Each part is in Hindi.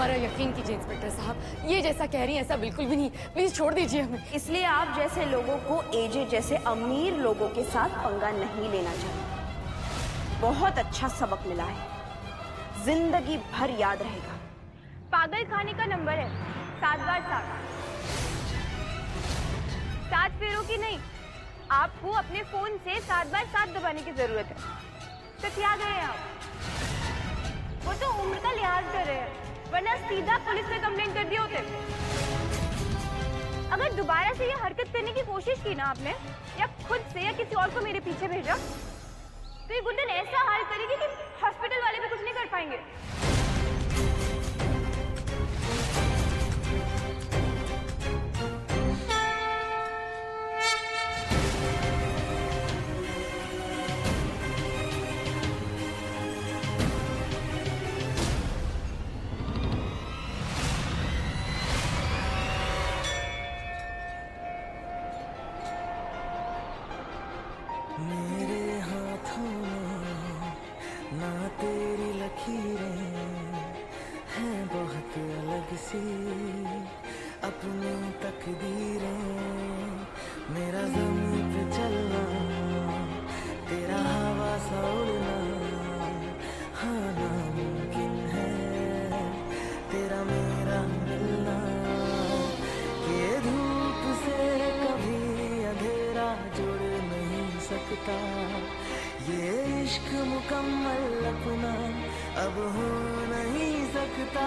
हमारा यकीन कीजिए इंस्पेक्टर साहब, ये जैसा कह रही हैं ऐसा बिल्कुल भी नहीं। प्लीज छोड़ दीजिए हमें। इसलिए आप जैसे लोगों को एजे जैसे अमीर लोगों के साथ पंगा नहीं लेना चाहिए। बहुत अच्छा सबक मिला है, जिंदगी भर याद रहेगा। पागल खाने का नंबर है 7 बार 7। 7 फेरों की नहीं, आपको अपने फोन से 7 बार 7 दबाने की जरूरत है। क्या गए हैं आप? वो तो उम्र का लिहाज कर रहे हैं, वरना सीधा पुलिस में कंप्लेंट कर दिए होते। अगर दोबारा से ये हरकत करने की कोशिश की ना आपने, या खुद से या किसी और को मेरे पीछे भेजा, तो ये गुंडन ऐसा हाल करेगी कि हॉस्पिटल वाले भी कुछ नहीं कर पाएंगे। मेरे हाथों में ना तेरी लकीरें हैं, बहुत अलग सी अपनी तकदीरें। मेरा ज़मीन पे चलना, तेरा हवा सा उड़ना, हाँ नामुमकिन है तेरा मेरा मिलना। ये धूप से कभी अंधेरा जुड़ नहीं सकता, ये इश्क मुकम्मल अपना अब हो नहीं सकता।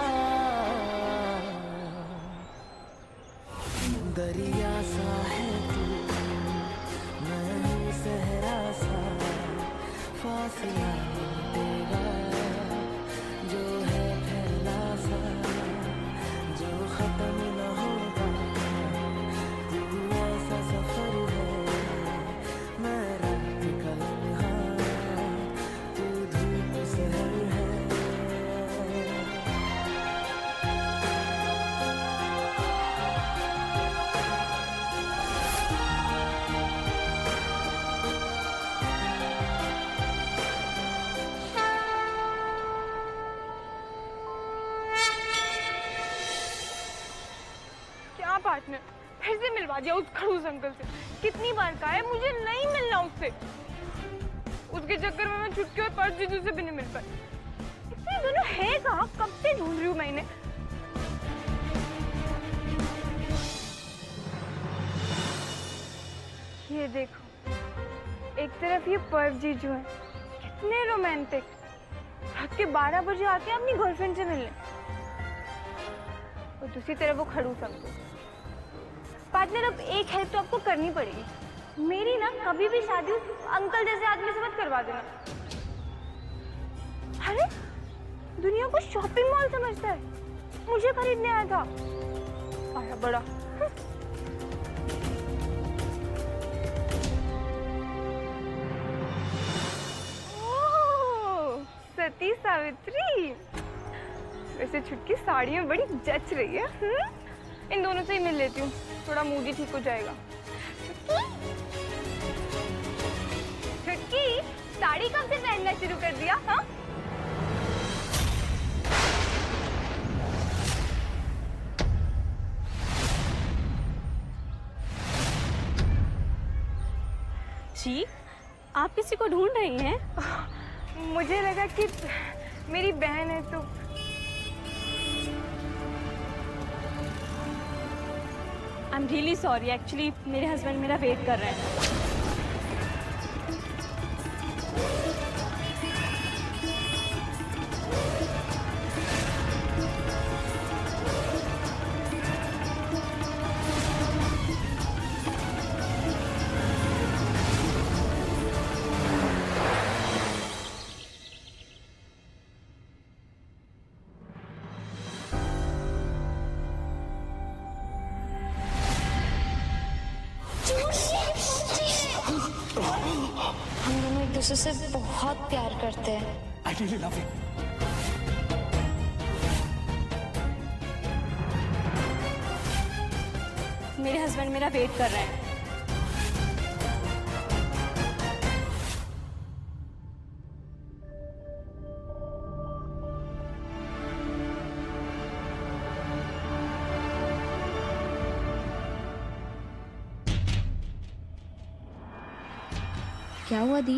दरिया सा है तू, मैं हूँ सहरा सा, फासला तेरा जो है फैला सा, जो खत्म न होगा। तू ऐसा सफर है, मैं रात का लम्हा, तू धूप सहर है। क्या पार्टनर, फिर से मिलवा दिया उस खड़ूस अंकल से। कितनी बार कहा है मुझे नहीं मिलना उससे। उसके चक्कर में मैं छुटकी और पर्स जीजू से भी नहीं मिल पाई। ये दोनों है कहाँ? कब से ढूंढ रही हूँ मैं इन्हें। ये देखो, एक तरफ ये पर्व जीजू है, कितने रोमांटिक। रात के 12 बजे आते हैं अपनी गर्लफ्रेंड से मिलने, और दूसरी तरफ वो खड़ूस अंकल। पार्टनर, अब एक हेल्प तो आपको करनी पड़ेगी। मेरी ना कभी भी शादी उस अंकल जैसे आदमी से मत करवा देना। अरे दुनिया को शॉपिंग मॉल समझता है, मुझे खरीदने आया था। आया बड़ा। ओह, सती सावित्री। वैसे छुटकी साड़ी में बड़ी जच रही है। इन दोनों से ही मिल लेती हूँ, थोड़ा मूड ही ठीक हो जाएगा। छुटकी, साड़ी कब से पहनना शुरू कर दिया? हाँ, जी, आप किसी को ढूंढ रही हैं? मुझे लगा कि मेरी बहन है तो। I am really sorry, actually मेरे हस्बैंड मेरा वेट कर रहे हैं। हम दोनों एक दूसरे से बहुत प्यार करते हैं। I really love you. मेरे हस्बैंड मेरा वेट कर रहे हैं। क्या हुआ दी?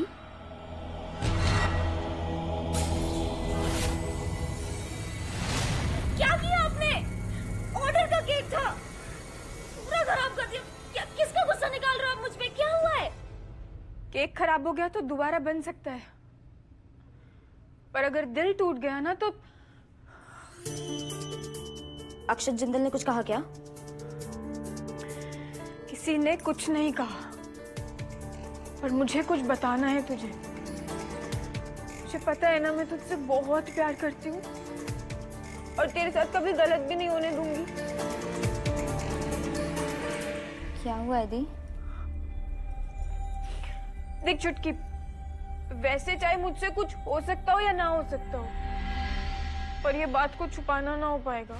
क्या किया आपने? ऑर्डर का केक था, पूरा खराब कर दिया। क्या किसका गुस्सा निकाल रहे हो आप मुझ पे? क्या हुआ है? केक खराब हो गया तो दोबारा बन सकता है, पर अगर दिल टूट गया ना तो अक्षत जिंदल ने कुछ कहा क्या? किसी ने कुछ नहीं कहा, पर मुझे कुछ बताना है तुझे। मुझे पता है ना, मैं तुझसे बहुत प्यार करती हूँ और तेरे साथ कभी गलत भी नहीं होने दूंगी। क्या हुआ है दी? देख चुटकी, वैसे चाहे मुझसे कुछ हो सकता हो या ना हो सकता हो, पर ये बात को छुपाना ना हो पाएगा।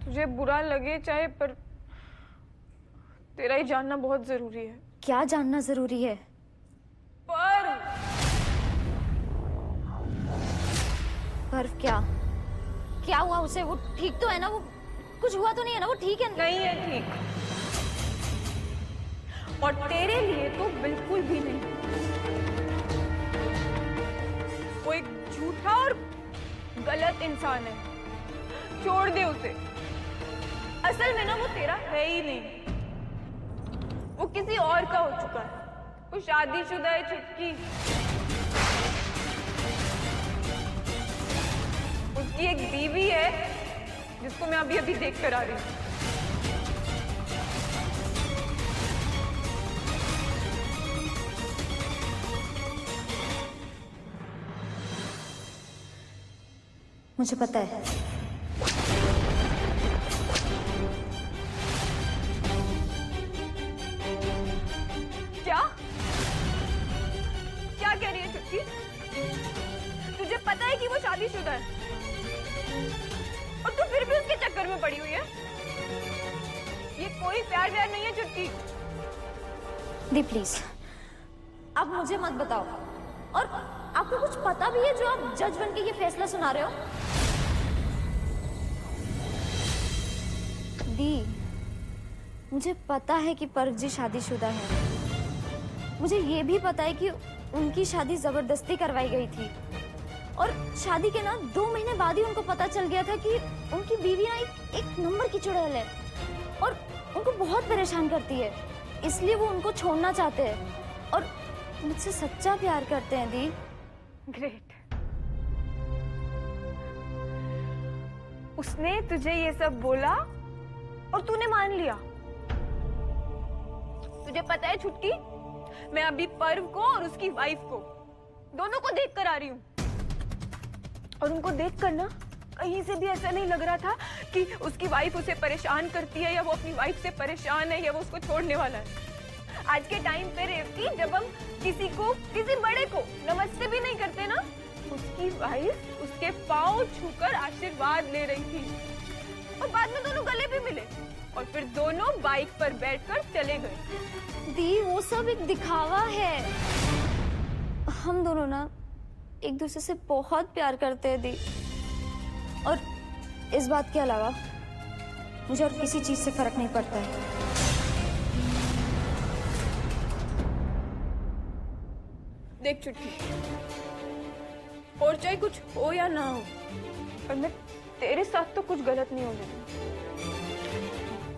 तुझे बुरा लगे चाहे, पर तेरा ही जानना बहुत जरूरी है। क्या जानना जरूरी है? पर्व क्या? क्या हुआ उसे? वो ठीक तो है ना? वो कुछ हुआ तो नहीं है ना? वो ठीक है? नहीं है ठीक, और तेरे लिए तो बिल्कुल भी नहीं। वो एक झूठा और गलत इंसान है, छोड़ दे उसे। असल में ना वो तेरा है ही नहीं, वो किसी और का हो चुका है। वो शादीशुदा है चुटकी। उसकी एक बीवी है जिसको मैं अभी अभी देख कर आ रही हूँ। मुझे पता है। क्या क्या कह रही है चुटकी? तुझे पता है कि वो शादीशुदा है और तू फिर भी उसके चक्कर में पड़ी हुई है? ये कोई प्यार व्यार नहीं है चुटकी। दी प्लीज, आप मुझे मत बताओ। और आपको कुछ पता भी है जो आप जज बन के ये फैसला सुना रहे हो? दी, मुझे पता है कि पर्व जी शादीशुदा है। मुझे ये भी पता है कि उनकी शादी जबरदस्ती करवाई गई थी, और शादी के ना 2 महीने बाद ही उनको पता चल गया था कि उनकी बीवी ना एक नंबर की चुड़ैल है और उनको बहुत परेशान करती है। इसलिए वो उनको छोड़ना चाहते हैं और मुझसे सच्चा प्यार करते हैं। दी, ग्रेट। उसने तुझे ये सब बोला और तूने मान लिया। तुझे पता है छुटकी, मैं अभी पर्व को और उसकी वाइफ को दोनों को देख कर आ रही हूँ, और उनको देख कर ना कहीं से भी ऐसा नहीं लग रहा था कि उसकी वाइफ उसे परेशान करती है या वो अपनी वाइफ से परेशान है या वो उसको छोड़ने वाला है। आज के टाइम पे रेवती, जब हम किसी बड़े को नमस्ते भी नहीं करते ना, उसकी वाइफ उसके पांव छूकर आशीर्वाद ले रही थी, और बाद में दोनों गले भी मिले और फिर दोनों बाइक पर बैठकर चले गए। दी, वो सब एक दिखावा है। हम दोनों ना एक दूसरे से बहुत प्यार करते हैं दी, और इस बात के अलावा मुझे और किसी चीज से फर्क नहीं पड़ता है। देख चुटकी, और चाहे कुछ हो या ना हो, पर मैं तेरे साथ तो कुछ गलत नहीं होने दूंगी।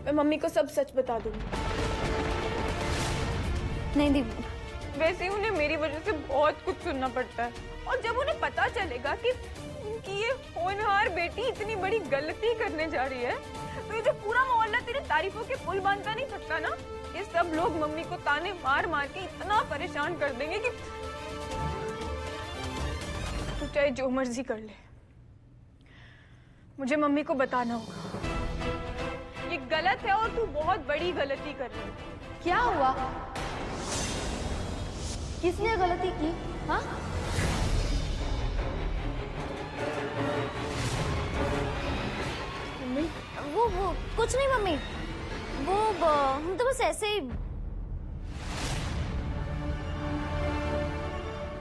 मैं मम्मी को सब सच बता दूंगी। नहीं दी, वैसे ही उन्हें मेरी वजह से बहुत कुछ सुनना पड़ता है, और जब उन्हें पता चलेगा कि उनकी ये होनहार बेटी इतनी बड़ी गलती करने जा रही है, तो ये जो पूरा मोहल्ला तेरी तारीफों के पुल बांधता नहीं सकता ना, ये सब लोग मम्मी को ताने मार मार के इतना परेशान कर देंगे कि तू चाहे जो मर्जी कर ले, मुझे मम्मी को बताना होगा। ये गलत है और तू बहुत बड़ी गलती कर रही है। क्या हुआ? किसने गलती की? हाँ, मम्मी, वो कुछ नहीं मम्मी, हम तो बस ऐसे ही।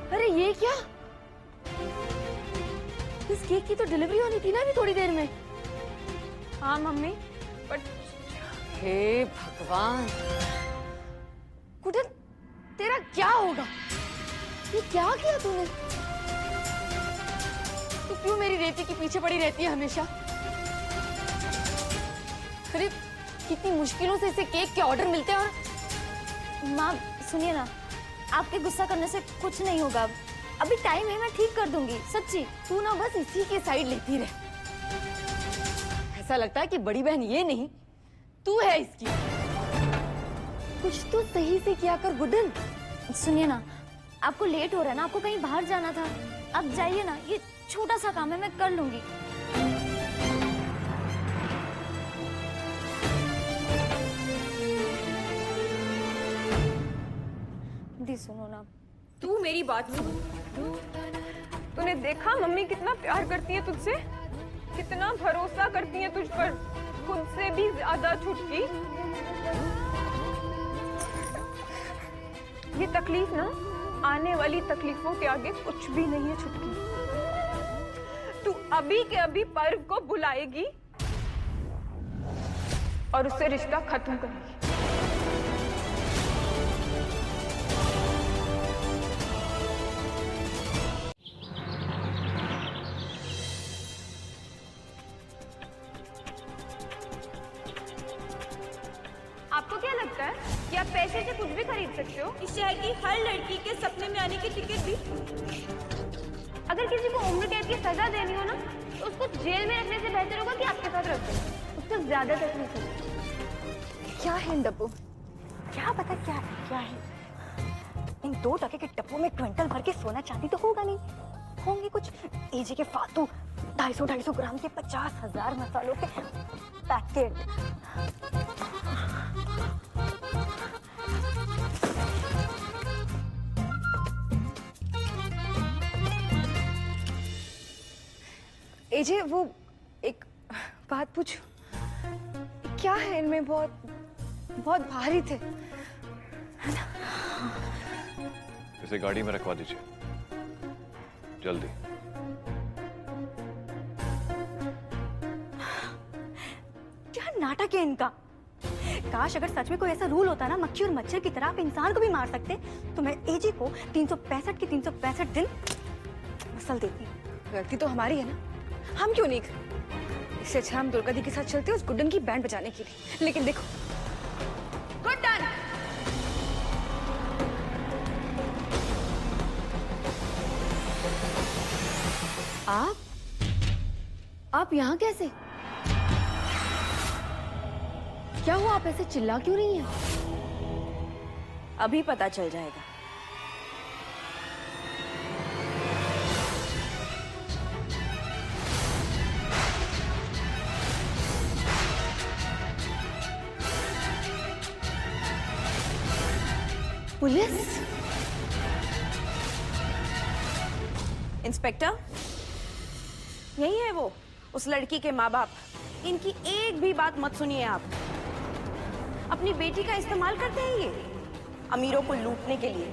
अरे ये क्या? इस केक की तो डिलीवरी होनी थी ना अभी थोड़ी देर में। हाँ मम्मी, बट हे भगवान, कुठे तेरा क्या होगा? ये क्या किया तूने? तू क्यों मेरी रेती के पीछे पड़ी रहती है हमेशा? अरे कितनी मुश्किलों से इसे केक के ऑर्डर मिलते हैं। और माँ सुनिए ना, आपके गुस्सा करने से कुछ नहीं होगा। अभी टाइम है, मैं ठीक कर दूंगी, सच्ची। तू ना बस इसी की साइड लेती रहे। ऐसा लगता है कि बड़ी बहन ये नहीं, तू है इसकी। कुछ तो सही से किया कर गुड्डन। सुनिए ना, आपको लेट हो रहा है ना, आपको कहीं बाहर जाना था। अब जाइए ना, ये छोटा सा काम है, मैं कर लूंगी। दी सुनो ना, तू मेरी बात सुन। तूने देखा मम्मी कितना प्यार करती है तुझसे, कितना भरोसा करती है तुझ पर, खुद से भी ज्यादा छुटकी। ये तकलीफ ना आने वाली तकलीफों के आगे कुछ भी नहीं है छुटकी। तू अभी के अभी पर्व को बुलाएगी और उससे रिश्ता खत्म करेगी। आपको क्या लगता है कि आप पैसे से कुछ भी खरीद सकते हो? इस शहर की हर लड़की के सपने में आने की टिकट भी। अगर किसी को उम्र कैद की सजा देनी हो ना, तो उसको जेल में रखने से बेहतर होगा कि आपके साथ रख दें। उसको ज्यादा तकलीफ होगी। क्या है डब्बू? क्या पता क्या है। इन 2 टके के डब्बों में क्विंटल भर के सोना चांदी तो होगा नहीं, होंगे कुछ एजे के फालतू 250-250 ग्राम के 50,000 मसालों के पैकेट। एजे, वो एक बात पूछ, क्या है इनमें? बहुत भारी थे। इसे गाड़ी में रखवा दीजिए जल्दी। क्या नाटक है इनका। काश अगर सच में कोई ऐसा रूल होता ना, मक्खी और मच्छर की तरह आप इंसान को भी मार सकते, तो मैं एजी को 365 के 365 दिन मसल देती। गलती तो हमारी है ना, हम क्यों नहीं गए? इससे अच्छा हम दुर्गा दी के साथ चलते उस गुड्डन की बैंड बजाने के लिए। लेकिन देखो, गुड्डन! आप यहाँ कैसे? क्या हुआ, आप ऐसे चिल्ला क्यों रही हैं? अभी पता चल जाएगा। पुलिस? इंस्पेक्टर, यही है वो, उस लड़की के माँ बाप। इनकी एक भी बात मत सुनिए आप। अपनी बेटी का इस्तेमाल करते हैं ये अमीरों को लूटने के लिए।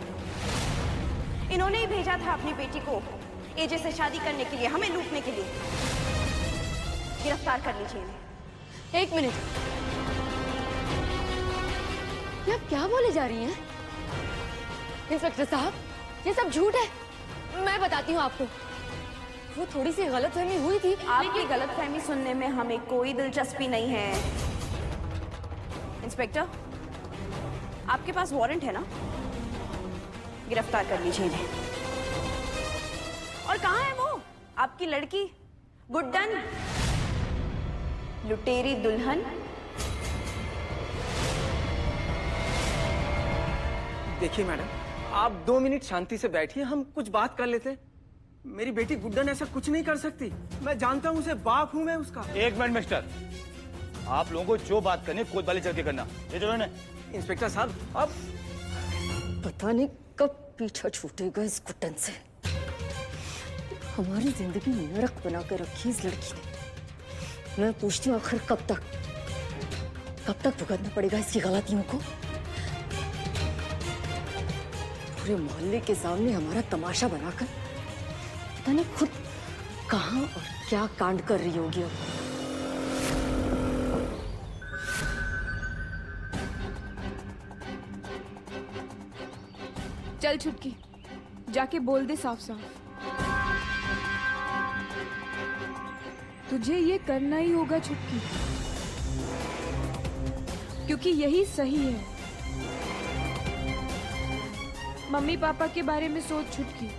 इन्होंने ही भेजा था अपनी बेटी को एजे से शादी करने के लिए, हमें लूटने के लिए। गिरफ्तार कर लीजिए इन्हें। एक मिनट, ये आप क्या बोले जा रही हैं? इंस्पेक्टर साहब, ये सब झूठ है। मैं बताती हूँ आपको, वो थोड़ी सी गलतफहमी हुई थी। आपकी गलतफहमी सुनने में हमें कोई दिलचस्पी नहीं है। इंस्पेक्टर, आपके पास वारंट है ना? गिरफ्तार कर लीजिए इन्हें। और कहाँ है वो आपकी लड़की गुड्डन, लुटेरी दुल्हन? देखिए मैडम, आप 2 मिनट शांति से बैठिए, हम कुछ बात कर लेते हैं। मेरी बेटी गुड्डन ऐसा कुछ नहीं कर सकती। मैं जानता हूँ उसे, बाप हूँ मैं उसका। एक मिनट मिस्टर, आप लोगों को जो बात करनी कोतवाली चल के करना। ये जो है इंस्पेक्टर साहब, अब पता नहीं कब पीछा छूटेगा इस गुड्डन से। हमारी जिंदगी नरक बना कर रखी इस लड़की ने। मैं पूछती हूँ, आखिर कब तक भुगतना पड़ेगा इसकी गलतियों को? पूरे मोहल्ले के सामने हमारा तमाशा बनाकर पता नहीं खुद कहाँ और क्या कांड कर रही होगी अब। चल छुटकी, जाके बोल दे साफ साफ। तुझे ये करना ही होगा छुटकी, क्योंकि यही सही है। मम्मी पापा के बारे में सोच छुटकी,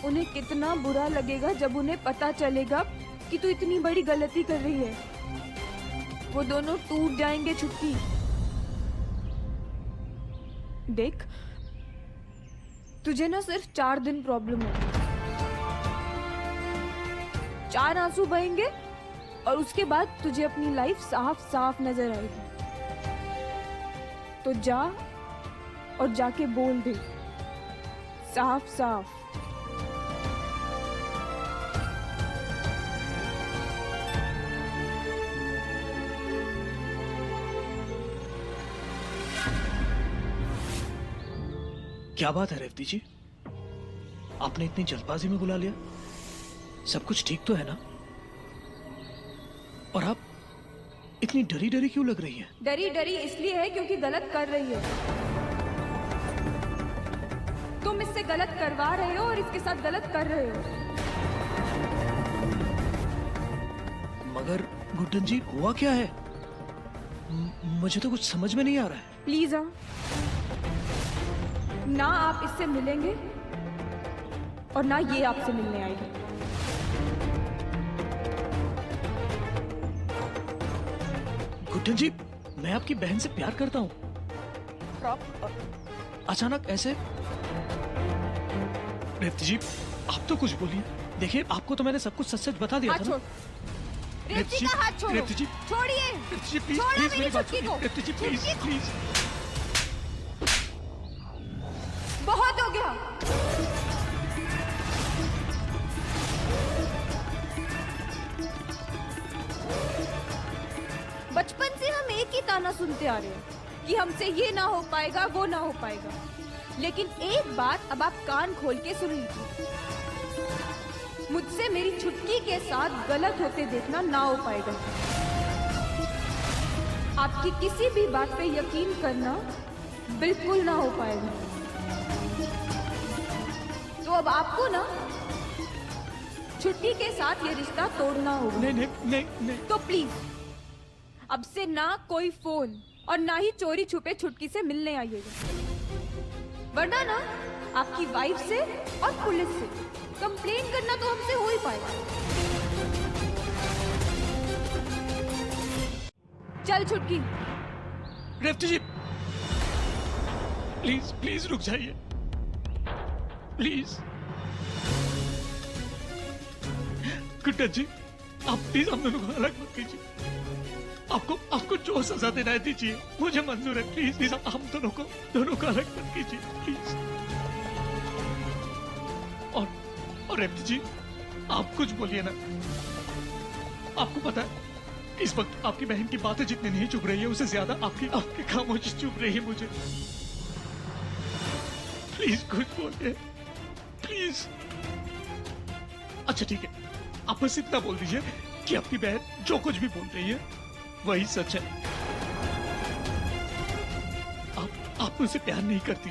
उन्हें कितना बुरा लगेगा जब उन्हें पता चलेगा कि तू इतनी बड़ी गलती कर रही है। वो दोनों टूट जाएंगे छुटकी। देख, तुझे ना सिर्फ 4 दिन प्रॉब्लम है। 4 आंसू बहेंगे और उसके बाद तुझे अपनी लाइफ साफ साफ नजर आएगी। तो जा और जाके बोल दे साफ साफ। क्या बात है रेवती जी, आपने इतनी जल्दबाजी में बुला लिया? सब कुछ ठीक तो है ना? और आप इतनी डरी डरी क्यों लग रही हैं? डरी डरी इसलिए है क्योंकि गलत कर रही है। तुम इससे गलत करवा रहे हो और इसके साथ गलत कर रहे हो। मगर गुड्डन जी, हुआ क्या है? मुझे तो कुछ समझ में नहीं आ रहा है। प्लीज ना आप इससे मिलेंगे और ना ये आपसे मिलने आएगी। गुड्डन जी, मैं आपकी बहन से प्यार करता हूँ। अचानक ऐसे? रेवती जी, आप तो कुछ बोलिए। देखिए, आपको तो मैंने सब कुछ सच सच बता दिया था ना। रेवती का हाथ छोड़ो। रेवती जी, छोड़िए। रेवती जी प्लीज, छोड़ो प्लीज मेरी मेरी बात छुटकी सुनिए। को। रेवती जी प्लीज, प्लीज। बहुत हो गया। बचपन से हम एक ही ताना सुनते आ रहे हैं कि हमसे ये ना हो पाएगा, वो ना हो पाएगा। लेकिन एक बात अब आप कान खोल के सुन लीजिए, मुझसे मेरी छुटकी के साथ गलत होते देखना ना हो पाएगा। आपकी किसी भी बात पे यकीन करना बिल्कुल ना हो पाएगा। तो अब आपको ना छुट्टी के साथ ये रिश्ता तोड़ना होगा। नहीं नहीं नहीं नहीं। तो प्लीज अब से ना कोई फोन और ना ही चोरी छुपे छुटकी से मिलने आइएगा, वरना ना आपकी वाइफ से और पुलिस से कंप्लेन करना तो हमसे हो ही पाएगा। चल छुटकी। रेवती जी प्लीज प्लीज रुक जाइए, प्लीज। गुड्डन जी, आप प्लीज हम दोनों को अलग मत कीजिए। आपको जो सजा देना है दीजिए, मुझे मंजूर है। प्लीज प्लीज हम दोनों को अलग मत कीजिए, प्लीज। और रेवती जी, आप कुछ बोलिए ना। आपको पता है, इस वक्त आपकी बहन की बातें जितनी नहीं चुभ रही है, उससे ज्यादा आपकी खामोशी चुभ रही है मुझे। प्लीज कुछ बोलिए, प्लीज। अच्छा ठीक है, आप बस इतना बोल दीजिए कि आपकी बहन जो कुछ भी बोल रही है वही सच है। आप मुझसे प्यार नहीं करती।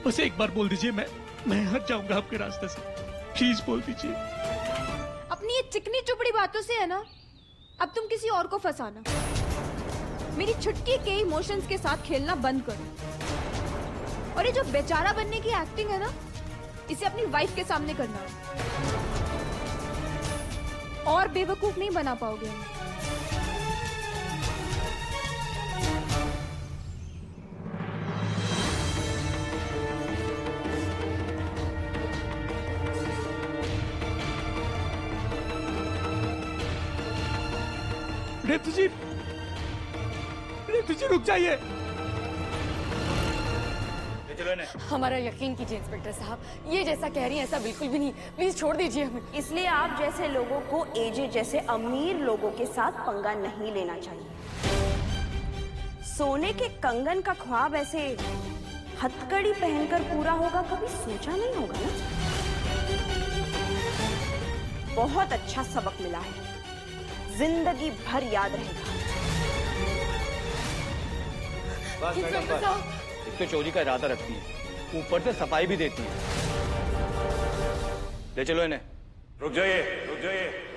बस एक बार बोल दीजिए, मैं हट जाऊंगा आपके रास्ते से। प्लीज बोल दीजिए। अपनी ये चिकनी चुपड़ी बातों से है ना, अब तुम किसी और को फंसाना। मेरी छुटकी के इमोशंस के साथ खेलना बंद करो। और ये जो बेचारा बनने की एक्टिंग है ना, इसे अपनी वाइफ के सामने करना। और बेवकूफ नहीं बना पाओगे। रेवती जी रुक जाइए। चलो इन्हें। हमारा यकीन कीजिए इंस्पेक्टर साहब, ये जैसा कह रही हैं ऐसा बिल्कुल भी नहीं। प्लीज छोड़ दीजिए हमें। इसलिए आप जैसे लोगों को एजे जैसे अमीर लोगों के साथ पंगा नहीं लेना चाहिए। सोने के कंगन का ख्वाब ऐसे हथकड़ी पहनकर पूरा होगा, कभी सोचा नहीं होगा ना। बहुत अच्छा सबक मिला है, जिंदगी भर याद रहेगा। बस मैडम बस, एक तो चोरी का इरादा रखती है, ऊपर से सफाई भी देती है। ले चलो इन्हें। रुक जाइए, रुक जाइए।